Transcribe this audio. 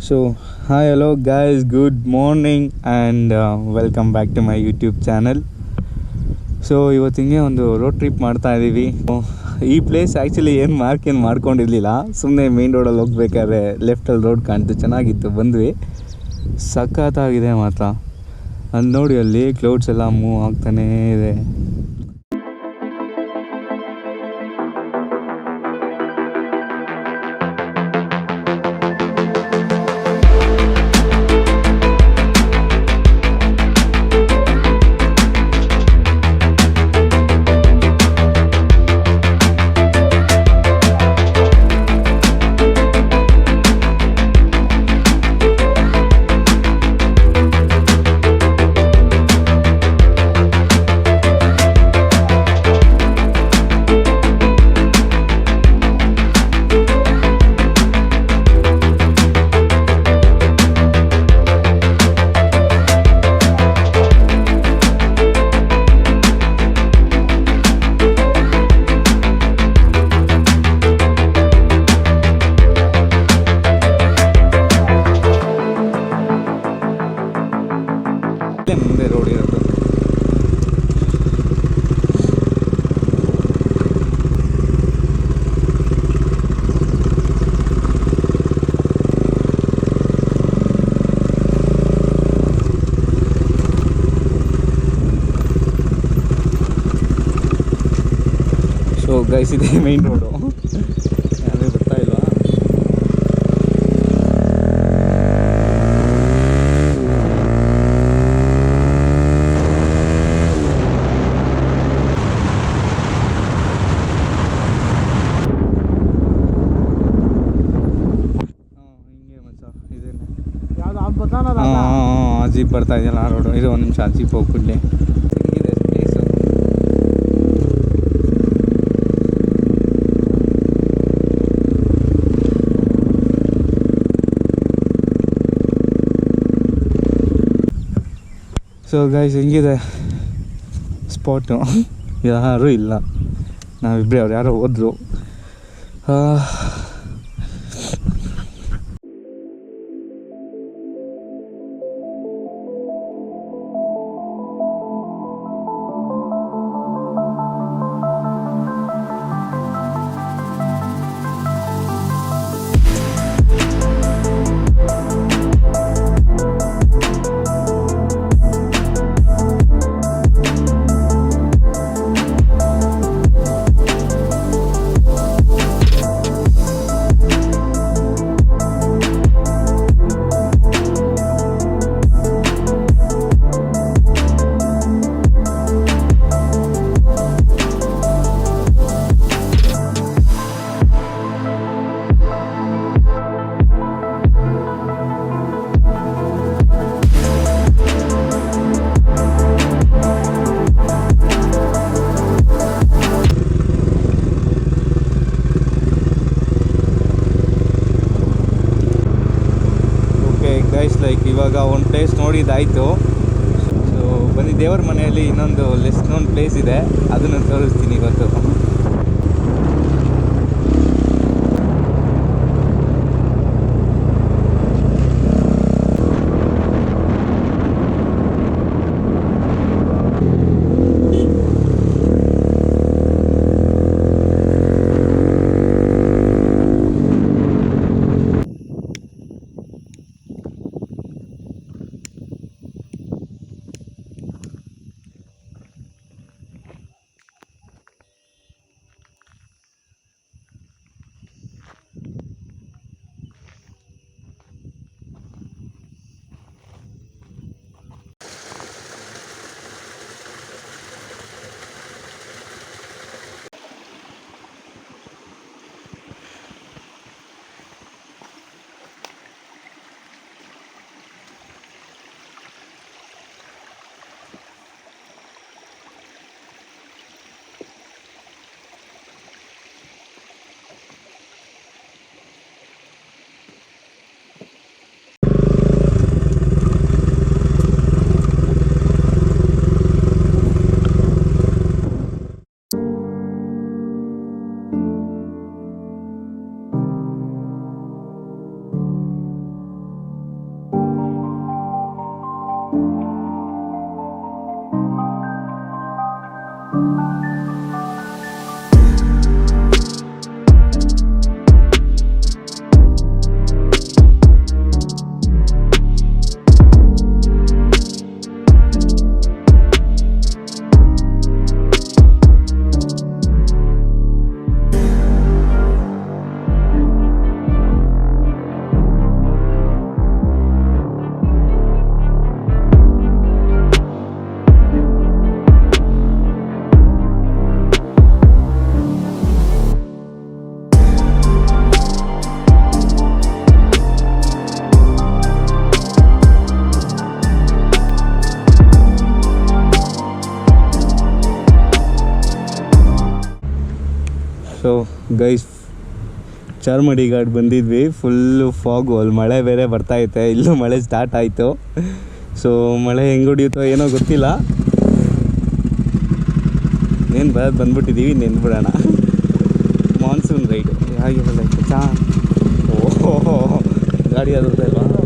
So, hi, hello guys, good morning and welcome back to my YouTube channel. So ಇವತ್ತಿಗೆ ಒಂದು road trip ಮಾಡ್ತಾ ಇದ್ದೀವಿ. ಈ place actually ಏನು ಮಾಡ್ಕೊಂಡಿರಲಿಲ್ಲ, ಸುಮ್ಮನೆ ಮೇನ್ ರೋಡಲ್ಲಿ ಹೋಗ್ಬೇಕಾದ್ರೆ ಲೆಫ್ಟಲ್ಲಿ ರೋಡ್ ಕಾಣ್ತು, ಚೆನ್ನಾಗಿತ್ತು, ಬಂದ್ವಿ. ಸಖತ್ತಾಗಿದೆ ಮಾತ್ರ. ಅದು ನೋಡಿ, ಅಲ್ಲಿ ಕ್ಲೌಡ್ಸ್ ಎಲ್ಲ ಮೂವ್ ಆಗ್ತಾನೇ ಇದೆ. ಮುಂದೆ ರೋಡ್ ಇರೋದು. ಸೊ ಗೈಸ್, ಇದೆ ಮೇನ್ ರೋಡು. ಯಾರೇ ಬರ್ತಾ ಇಲ್ವಾ? ಜೀಪ್ ಬರ್ತಾ ಇದೆಯಲ್ಲ ಆ ರೋಡು ಇದು. ಒಂದು ನಿಮಿಷ, ಜೀಪ್ ಹೋಗ್ಬಿಡ್ಲಿ. ಹಿಂಗಿದೆ ಪ್ಲೇಸು. ಸೊ ಗೈಸ್, ಹಿಂಗಿದೆ ಸ್ಪಾಟು. ಯಾರೂ ಇಲ್ಲ, ನಾವಿಬ್ಬರೇ. ಅವ್ರು ಯಾರೋ ಹೋದ್ರು. ಲೈಕ್ ಇವಾಗ ಒಂದು ಪ್ಲೇಸ್ ನೋಡಿದ್ದಾಯಿತು. ಸೊ ಬನ್ನಿ, ದೇವರ ಮನೆಯಲ್ಲಿ ಇನ್ನೊಂದು ಲೆಸ್ ನೋನ್ ಪ್ಲೇಸ್ ಇದೆ, ಅದನ್ನು ತೋರಿಸ್ತೀನಿ ಇವತ್ತು. ಗೈಸ್ ಚಾರ್ಮಡಿ ಘಾಟ್ ಬಂದಿದ್ವಿ. ಫುಲ್ಲು ಫಾಗು, ಅಲ್ಲಿ ಮಳೆ ಬೇರೆ ಬರ್ತಾಯಿತ್ತೆ. ಇಲ್ಲೂ ಮಳೆ ಸ್ಟಾರ್ಟ್ ಆಯಿತು. ಸೊ ಮಳೆ ಹೆಂಗೆ ಹೊಡಿಯುತ್ತೋ ಏನೋ ಗೊತ್ತಿಲ್ಲ. ಇನ್ನೇನು ಬಂದ್ಬಿಟ್ಟಿದ್ದೀವಿ, ನೆನ್ಬಿಡೋಣ. ಮಾನ್ಸೂನ್ ರೈಡು ಹೇಗಿರಲ್ಲ ಚಾ. ಓಹೋ ಗಾಡಿ ಅಲ್ವಾ.